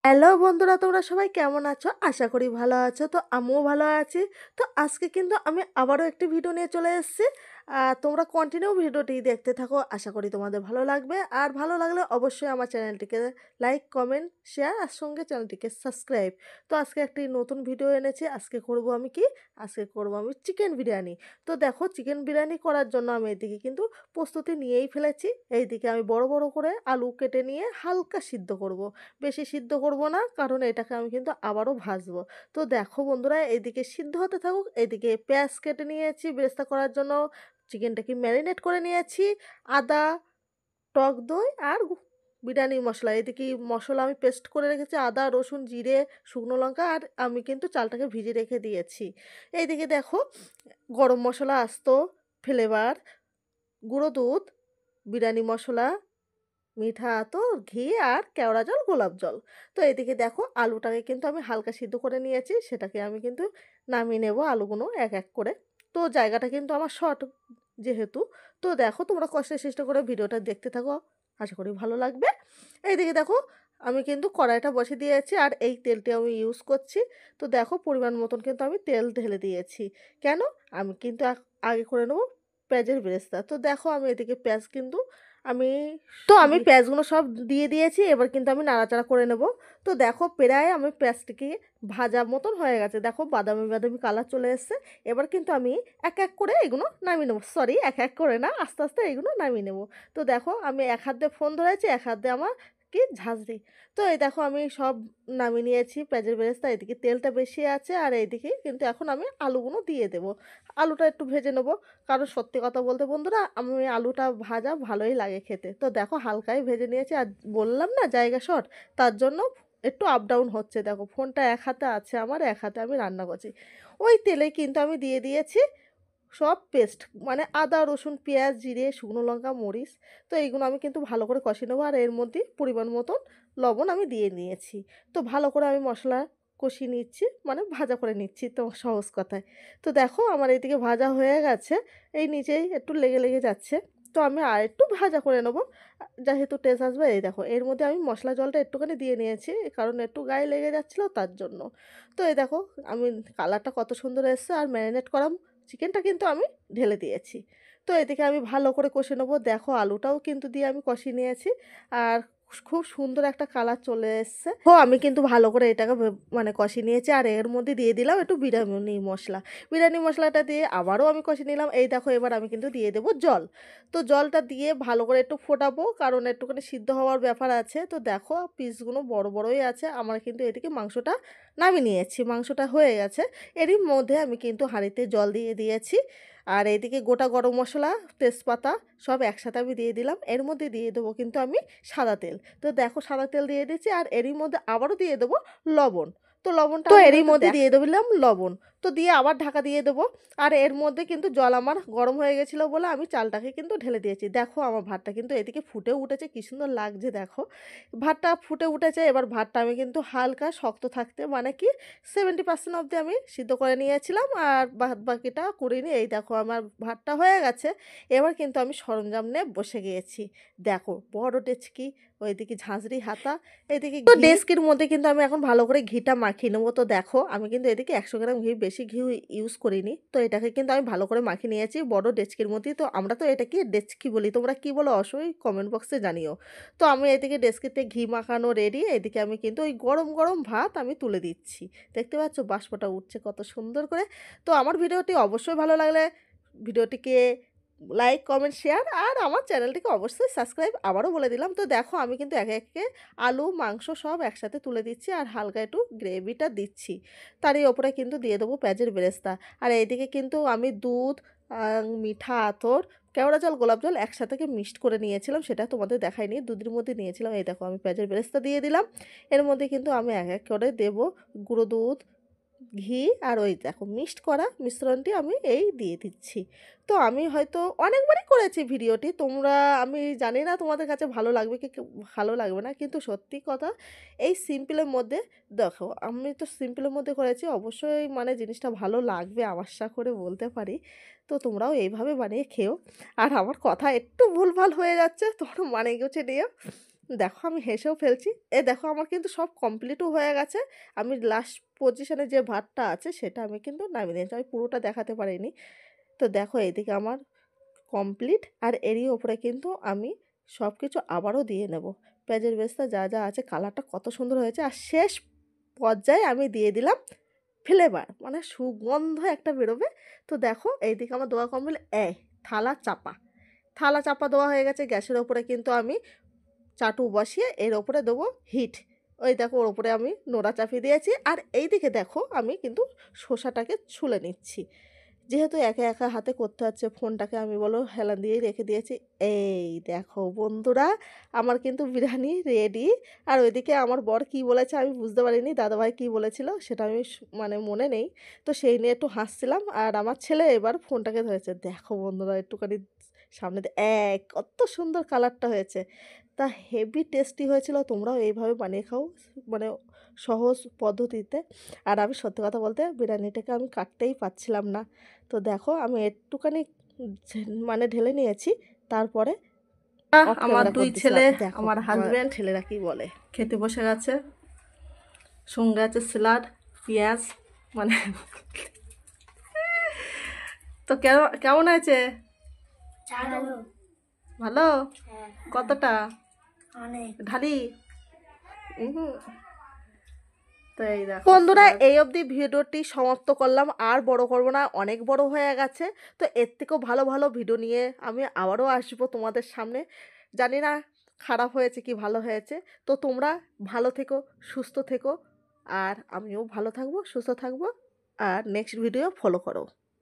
Hello বন্ধুরা, তোমরা সবাই কেমন আছো? আশা করি ভালো আছো। তো আমিও ভালো আছি। তো আজকে কিন্তু আমি আবারও একটি ভিডিও নিয়ে চলে এসেছি। তোমরা কন্টিনিউ ভিডিওটি দেখতে থাকো, আশা করি তোমাদের ভালো লাগবে। আর ভালো লাগলে অবশ্যই আমার চ্যানেলটিকে লাইক, কমেন্ট, শেয়ার আর সঙ্গে চ্যানেলটিকে সাবস্ক্রাইব। তো আজকে একটি নতুন ভিডিও এনেছি। আজকে করব আমি কি? আজকে করব আমি চিকেন বিরিয়ানি। তো দেখো, চিকেন বিরিয়ানি করার জন্য আমি এদিকে কিন্তু প্রস্তুতি নিয়েই ফেলেছি। এইদিকে আমি বড় বড় করে আলু কেটে নিয়ে হালকা সিদ্ধ করব। বেশি সিদ্ধ করব না, কারণ এটাকে আমি কিন্তু আবারও ভাজবো। তো দেখো বন্ধুরা, এদিকে সিদ্ধ হতে থাকুক। এদিকে পেঁয়াজ কেটে নিয়েছি বেরেস্তা করার জন্য, চিকেনটাকে ম্যারিনেট করে নিয়েছি, আদা, টক দই আর বিরিয়ানি মশলা। এদিকে মশলা আমি পেস্ট করে রেখেছি, আদা, রসুন, জিরে, শুকনো লঙ্কা, আর আমি কিন্তু চালটাকে ভিজিয়ে রেখে দিয়েছি। এইদিকে দেখো, গরম মশলা, আস্ত ফ্লেভার, গুঁড়ো দুধ, বিরিয়ানি মশলা, মিঠা আতর, ঘি আর কেওড়া জল, গোলাপ জল। তো এদিকে দেখো, আলুটাকে কিন্তু আমি হালকা সিদ্ধ করে নিয়েছি, সেটাকে আমি কিন্তু নামিয়ে নেব আলুগুলো এক এক করে। তো জায়গাটা কিন্তু আমার শর্ট যেহেতু, তো দেখো তোমরা কষ্টের চেষ্টা করে ভিডিওটা দেখতে থাকো, আশা করি ভালো লাগবে। এইদিকে দেখো, আমি কিন্তু কড়াইটা বসে দিয়েছি আর এই তেলটি আমি ইউজ করছি। তো দেখো, পরিমাণ মতন কিন্তু আমি তেল ঢেলে দিয়েছি। কেন? আমি কিন্তু আগে করে নেবো পেঁয়াজের বেরেস্তা। তো দেখো, আমি এদিকে পেঁয়াজ কিন্তু আমি আমি পেঁয়াজগুলো সব দিয়ে দিয়েছি। এবার কিন্তু আমি নাড়াচাড়া করে নেব। তো দেখো, প্রায় আমি পেঁয়াজটিকে ভাজা মতন হয়ে গেছে। দেখো, বাদামি বাদামি কালার চলে এসছে। এবার কিন্তু আমি এক এক করে এগুলো নামিয়ে নেবো। সরি, এক এক করে না, আস্তে আস্তে এগুলো নামিয়ে নেব। তো দেখো, আমি এক হাত দিয়ে ফোন ধরেছি, এক হাত দিয়ে আমার কি ঝাঁঝরি। তো এই দেখো, আমি সব নামিয়ে নিয়েছি পেঁয়াজের বেরেস্তা। এদিকে তেলটা বেশি আছে আর এইদিকে কিন্তু এখন আমি আলুগুলো দিয়ে দেবো। আলুটা একটু ভেজে নেবো, কারণ সত্যি কথা বলতে বন্ধুরা, আমি আলুটা ভাজা ভালোই লাগে খেতে। তো দেখো, হালকাই ভেজে নিয়েছি। আর বললাম না জায়গা শর্ট, তার জন্য একটু আপ ডাউন হচ্ছে। দেখো, ফোনটা এক হাতে আছে আমার, এক হাতে আমি রান্না করছি। ওই তেলে কিন্তু আমি দিয়ে দিয়েছি সব পেস্ট, মানে আদা, রসুন, পেঁয়াজ, জিরে, শুকনো লঙ্কা, মরিচ। তো এইগুলো আমি কিন্তু ভালো করে কষিয়ে নেবো। আর এর মধ্যে পরিমাণ মতন লবণ আমি দিয়ে নিয়েছি। তো ভালো করে আমি মশলা কষিয়ে নিচ্ছি, মানে ভাজা করে নিচ্ছি, তো সহজ কথায়। তো দেখো, আমার এইদিকে ভাজা হয়ে গেছে, এই নিচেই একটু লেগে লেগে যাচ্ছে। তো আমি আর একটু ভাজা করে নেবো, যেহেতু টেস্ট আসবে। এই দেখো, এর মধ্যে আমি মশলা জলটা একটুখানি দিয়ে নিয়েছি, কারণ একটু গায়ে লেগে যাচ্ছিলো তার জন্য। তো এই দেখো, আমি কালারটা কত সুন্দর এসছে। আর ম্যারিনেট করা চিকেনটা কিন্তু আমি ঢেলে দিয়েছি। তো এদিকে আমি ভালো করে কষে নেবো। দেখো, আলুটাও কিন্তু দিয়ে আমি কষিয়ে নিয়েছি। আর খুব সুন্দর একটা কালার চলে এসছে। আমি কিন্তু ভালো করে এটাকে মানে কষিয়ে নিয়েছি। আর এর মধ্যে দিয়ে দিলাম একটু বিরিয়ানি মশলা। বিরিয়ানি মশলাটা দিয়ে আবারও আমি কষিয়ে নিলাম। এই দেখো, এবার আমি কিন্তু দিয়ে দেবো জল। তো জলটা দিয়ে ভালো করে একটু ফোটাবো, কারণ একটুখানি সিদ্ধ হওয়ার ব্যাপার আছে। তো দেখো, পিসগুলো বড় বড়ই আছে। আমার কিন্তু এদিকে মাংসটা নামিয়ে নিয়েছি, মাংসটা হয়ে গেছে। এরই মধ্যে আমি কিন্তু হাঁড়িতে জল দিয়ে দিয়েছি। আর এদিকে গোটা গরম মশলা, তেজপাতা সব একসাথে আমি দিয়ে দিলাম। এর মধ্যে দিয়ে দেবো কিন্তু আমি সাদা তেল। তো দেখো, সাদা তেল দিয়ে দিচ্ছি। আর এরই মধ্যে আবারও দিয়ে দেবো লবণ। তো লবণটা এরই মধ্যে দিয়ে দিলাম লবণ। তো দিয়ে আবার ঢাকা দিয়ে দেবো। আর এর মধ্যে কিন্তু জল আমার গরম হয়ে গেছিলো বলে আমি চালটাকে কিন্তু ঢেলে দিয়েছি। দেখো, আমার ভাতটা কিন্তু এদিকে ফুটে উঠেছে, কী সুন্দর লাগছে দেখো। ভাতটা ফুটে উঠেছে। এবার ভাতটা আমি কিন্তু হালকা শক্ত থাকতে, মানে কি 70% অবধি আমি সিদ্ধ করে নিয়েছিলাম, আর বাদ বাকিটা করিনি। এই দেখো, আমার ভাতটা হয়ে গেছে। এবার কিন্তু আমি সরঞ্জাম নিয়ে বসে গিয়েছি। দেখো, বড় ডেচকি, ওইদিকে ঝাঁঝরি হাতা, এদিকে তো ডেস্কির মধ্যে কিন্তু আমি এখন ভালো করে ঘিটা মাখিয়ে নেবো। তো দেখো, আমি কিন্তু এদিকে 100 গ্রাম ঘি, বেশি ঘি ইউজ করিনি। তো এটাকে কিন্তু আমি ভালো করে মাখিয়ে নিয়েছি বড় ডেচকির মধ্যে। তো আমরা তো এটাকে ডেচকি বলি, তোমরা কি বলো অবশ্যই কমেন্ট বক্সে জানিও। তো আমি এদিকে ডেস্কিতে ঘি মাখানো রেডি। এদিকে আমি কিন্তু ওই গরম গরম ভাত আমি তুলে দিচ্ছি। দেখতে পাচ্ছ বাষ্পটা উঠছে কত সুন্দর করে। তো আমার ভিডিওটি অবশ্যই ভালো লাগলে ভিডিওটিকে লাইক, কমেন্ট, শেয়ার আর আমার চ্যানেলটিকে অবশ্যই সাবস্ক্রাইব আবারও বলে দিলাম। তো দেখো, আমি কিন্তু একে একে আলু, মাংস সব একসাথে তুলে দিচ্ছি আর হালকা একটু গ্রেভিটা দিচ্ছি। তারই ওপরে কিন্তু দিয়ে দেবো পেঁয়াজের বেরেস্তা। আর এইদিকে কিন্তু আমি দুধ, মিঠা আতর, কেওড়া জল, গোলাপ জল একসাথে মিক্সড করে নিয়েছিলাম, সেটা তোমাদের দেখাইনি। দুধের মধ্যে নিয়েছিলাম। এই দেখো, আমি পেঁয়াজের বেরেস্তা দিয়ে দিলাম। এর মধ্যে কিন্তু আমি এক এক করে দেবো গুঁড়ো দুধ, ঘি, আর ওই দেখো মিক্সড করা মিশ্রণটি আমি এই দিয়ে দিচ্ছি। তো আমি হয়তো অনেকবারই করেছি ভিডিওটি, তোমরা, আমি জানি না তোমাদের কাছে ভালো লাগবে কি ভালো লাগবে না, কিন্তু সত্যি কথা, এই সিম্পলের মধ্যে দেখো, আমি তো সিম্পলের মধ্যে করেছি, অবশ্যই মানে জিনিসটা ভালো লাগবে আশা করে বলতে পারি। তো তোমরাও এইভাবে বানিয়ে খেও। আর আমার কথা একটু ভুলভাল হয়ে যাচ্ছে, তোমরা মানে গুছে নিও। দেখো আমি হেসেও ফেলছি। দেখো আমার কিন্তু সব কমপ্লিটও হয়ে গেছে। আমি লাস্ট পজিশনে যে ভাতটা আছে সেটা আমি কিন্তু নামিয়ে নিয়েছি। আমি পুরোটা দেখাতে পারিনি। তো দেখো এইদিকে আমার কমপ্লিট, আর এরই ওপরে কিন্তু আমি সব কিছু আবারও দিয়ে নেব। পেঁয়াজের বেরেস্তা যা যা আছে, কালারটা কত সুন্দর হয়েছে। আর শেষ পর্যায়ে আমি দিয়ে দিলাম ফ্লেভার, মানে সুগন্ধ একটা বেরোবে। তো দেখো এইদিকে আমার দেওয়া কমপ্লিট। থালা চাপা, থালা চাপা দেওয়া হয়ে গেছে। গ্যাসের ওপরে কিন্তু আমি চাটু বসিয়ে এর ওপরে দেবো হিট। ওই দেখো ওর ওপরে আমি নোড়া চাপিয়ে দিয়েছি। আর এই দিকে দেখো আমি কিন্তু শসাটাকে ছুলে নিচ্ছি। যেহেতু একা একা হাতে করতে হচ্ছে, ফোনটাকে আমি বলো হেলান দিয়েই রেখে দিয়েছি। এই দেখো বন্ধুরা, আমার কিন্তু বিরিয়ানি রেডি। আর ওইদিকে আমার বর কী বলেছে আমি বুঝতে পারিনি, দাদাভাই কী বলেছিল সেটা আমি মানে মনে নেই। তো সেই নিয়ে একটু হাসছিলাম। আর আমার ছেলে এবার ফোনটাকে ধরেছে। দেখো বন্ধুরা একটুখানি সামনে কত সুন্দর কালারটা হয়েছে। তা হেভি টেস্টি হয়েছিল। তোমরাও এইভাবে বানিয়ে খাও, মানে সহজ পদ্ধতিতে। আর আমি সত্যি কথা বলতে বিরিয়ানিটাকে আমি কাটতেই পারছিলাম না। তো দেখো আমি একটুখানি মানে ঢেলে নিয়েছি, তারপরে অফ আমার ক্যামেরা দুই করে ছেলে, দিয়েছিলাম। দেখো আমার হাজবেন্ড ছেলেরা কি বলে। খেতে বসে গেছে। সঙ্গে আছে স্যালাড, পেঁয়াজ, মানে তো কেমন হয়েছে? ভালো? কতটা ঢালি? তো এই দেখো বন্ধুরা স্যালাড। এই অবধি ভিডিওটি সমাপ্ত করলাম, আর বড় করব না, অনেক বড় হয়ে গেছে। তো এর থেকেও ভালো ভালো ভিডিও নিয়ে আমি আবারও আসবো তোমাদের সামনে। জানি না খারাপ হয়েছে কি ভালো হয়েছে। তো তোমরা ভালো থেকো, সুস্থ থেকো, আর আমিও ভালো থাকবো, সুস্থ থাকবো। আর নেক্সট ভিডিও ফলো করো।